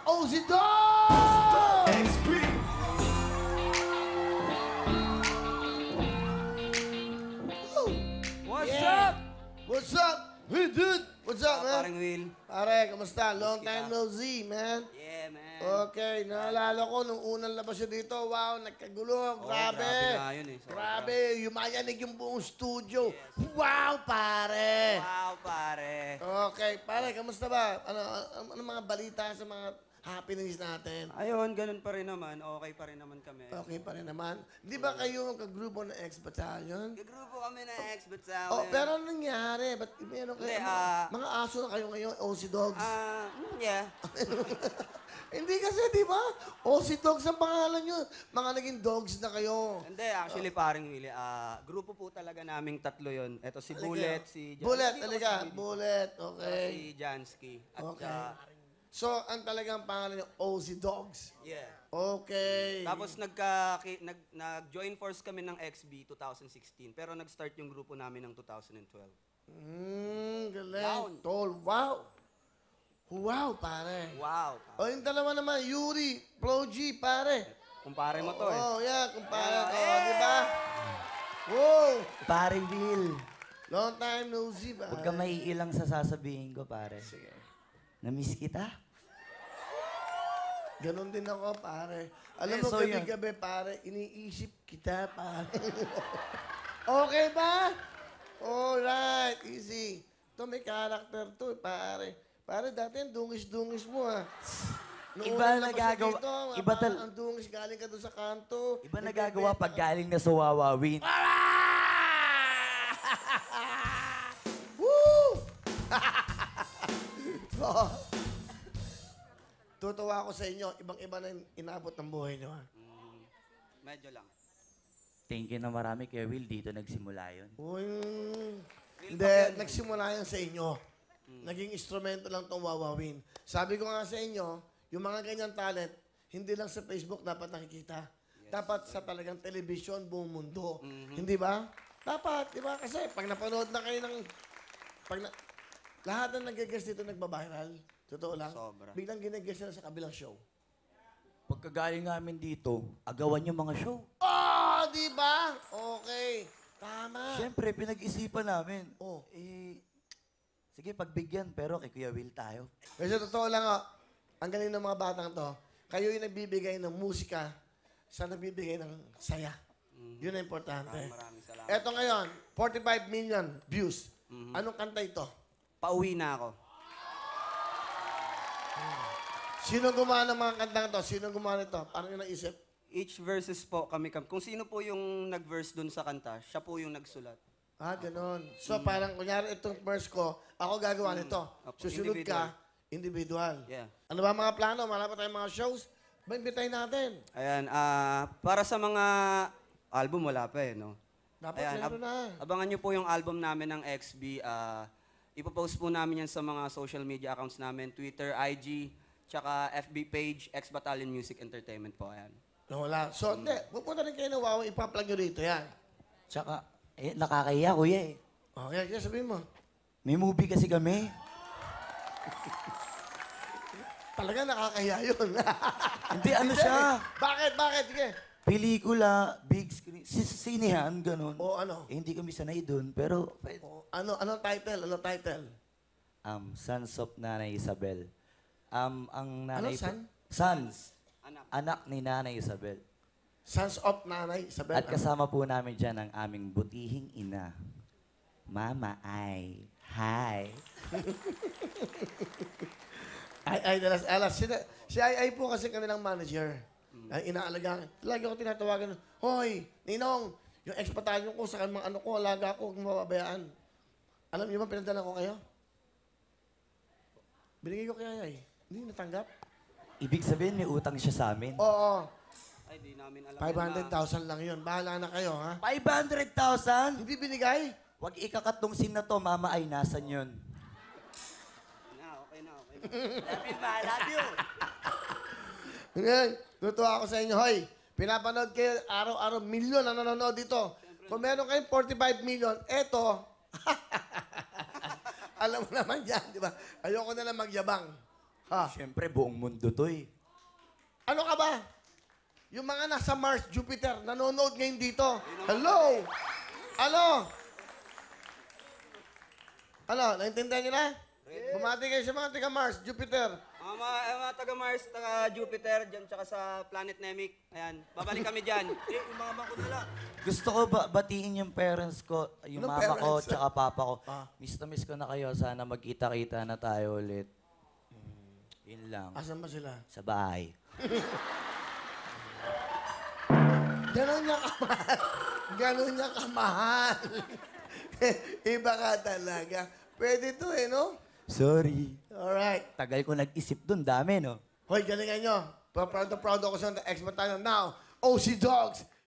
Ozzy Dog! XP! What's Yeah. up? What's up? Hey, dude! What's up, man? Parang Will. Pare, kamusta? Long Miss time kita. no see, man. Yeah, man. Okay, naalala ko nung unang labas siya dito, wow, nagkagulo, grabe. grabe nga yun eh, sobra. Grabe, yumayanig yung buong studio. Wow, pare. Wow, pare. Okay, pare, kamusta ba? Ano mga balita sa mga happenings natin? Ayun, ganun pa rin naman. Okay pa rin naman kami. Okay pa rin naman. Di ba kayo ang kagrupo ng X-Battalion? Gagrupo kami na ex-but Oh, pero anong nangyari? Ba't meron kayo? Hindi, mga aso na kayo ngayon, Aussie Dogs? Yeah. Hindi kasi, di ba? Aussie Dogs ang pangalan nyo. Mga naging dogs na kayo. Hindi, actually, paring Willie. Grupo po talaga naming tatlo yon. Ito si Bullet, si Jansky. Bullet, Dito talaga. ako si Willie. Bullet, Ito okay. Si Jansky. At Okay. So, ang talagang pangalan nyo, Aussie Dogs. yeah. Okay. Tapos nag-join force kami ng XB 2016. Pero nag-start yung grupo namin ng 2012. Galing. Down. Tol, wow. Wow, pare. Wow. O, yung dalawa naman, Yuri, Flo G, pare. Kumpare mo to eh. Oh, yeah, kumpara ko, di ba? Wow! Pare Will, Long time no see, pare. huwag ka maiilang sa sasabihin ko, pare. Sige. Namiss kita. Ganon din ako, pare. Alam Eh, mo, so yun. gabi-gabi, pare, iniisip kita, pare. Okay ba? Alright, easy. Ito, may character to, pare. Pare, dati ang dungis-dungis mo, ha. Noong Iba una na pa siya nagagawa- dito, iba parang ang dungis, galing ka doon sa kanto. Iba nagagawa pag galing na sa Wawawin. Woo! Oo. Tutuwa ako sa inyo. Ibang-iba na yung inabot ng buhay nyo, ha. Medyo lang. Thank you na marami kay Will. Dito nagsimula yun. Uy, hindi, nagsimula yan sa inyo. Naging instrumento lang itong wawawin. Sabi ko nga sa inyo, yung mga ganyan talent, hindi lang sa Facebook dapat nakikita. Dapat sa talagang television, buong mundo. Hindi ba? Dapat, di ba? Kasi pag napanood na kayo ng... lahat ng nag-guest dito nagbabiral. Totoo lang. Sobra. Biglang ginag-guest na sa kabilang show. Pagkagaling namin dito, agawan yung mga show. Oh, di ba? Okay. Tama. Siyempre, pinag-isipan namin. Oh. Sige, pagbigyan, pero kay Kuya Will tayo. Kasi totoo lang, oh, ang galing ng mga batang to, kayo yung nagbibigay ng musika sa nagbibigay ng saya. Yun ang importante. Maraming salamat. Eto ngayon, 45 million views. Anong kanta ito? Pauwi na ako. Sino gumawa ng mga kantang to? Sino gumawa nito? Paano yung naisip? Each verses po kami. Kung sino po yung nag-verse dun sa kanta, siya po yung nagsulat. Ah, ganun. So parang kunyari itong verse ko, ako gagawa nito. Opo, Susunod individual. ka, individual. Yeah. Ano ba mga plano? Wala pa tayong mga shows? Ba, imbitahin natin. Ayan, para sa mga album, wala pa eh, no? Dapat Ayan, meron na. abangan nyo po yung album namin ng XB. Ipopost po namin yan sa mga social media accounts namin, Twitter, IG, tsaka FB page, X-Battalion Music Entertainment po. Ayan. Wala. So, hindi. Pupunta rin kayo ng Wawa, ipa-plug nyo rito. Yan. Tsaka, nakakahiya, Kuya eh. Okay, kaya sabihin mo. May movie kasi kami. Talaga nakakahiya yun. Hindi, ano siya? Bakit? Bakit? Sige. Pelikula, big screen, sinehan, ganun. O ano? Eh, hindi kami sanay dun, pero... O, ano title? Ano title? Sons of Nanay Isabel. Ang nanay Ano, son? Sons. Anak. Anak ni Nanay Isabel. Sons of Nanay Isabel. At kasama po namin dyan ang aming butihing ina. Mama Ay. Hi. Ay, dalas, alas. Si Ay po kasi kanilang manager. Ay, inaalagaan. Lagi ako tinatawagan. Hoy, Ninong, yung ex-batalyon ko sa mga ano ko, alaga ko, huwag mo mababayaan. Alam niyo ba, pinadala ko kayo? Binigay ko kay Ay. Hindi natanggap. Ibig sabihin, may utang siya sa amin. Oo. Ay, di namin alam. 500,000 lang yun. Bahala na kayo, ha? 500,000? Hindi binigay? Huwag ikakat tong scene na to, Mama Ay, nasan yun? Okay na. Love you, ma. Love you. Ngayon, tutuwa ako sa inyo. Hoy, pinapanood kayo araw-araw, milyon na nanonood dito. Kung meron kayong 45 million, eto, alam mo naman yan, di ba? Ayoko na lang magyabang. Ha? Siyempre, buong mundo to eh. Ano ka ba? Yung mga nasa Mars, Jupiter, nanonood ngayon dito. Hello? Ano? Ano? Naintindihan niyo na? Bumati kayo sa mga taga Mars, Jupiter. Mga taga Mars, taga Jupiter, dyan, tsaka sa Planet Namek. Ayan, babalik kami dyan. Yung mama ko nila. Gusto ko batiin yung parents ko, yung Anong mama ko, parents? tsaka papa ko. Ah. Miss na miss ko na kayo. Sana magkita-kita na tayo ulit. Yun lang. Asan ba sila? Sa bahay. Ganon niya kamahal. Ganon niya kamahal. Iba ka talaga. Pwede to eh, no? Sorry. Alright. Tagal ko nag-isip dun. Dami, no? Hoy, galingan nyo. Proud ako sa ex-battalion. Now, OC Dogs,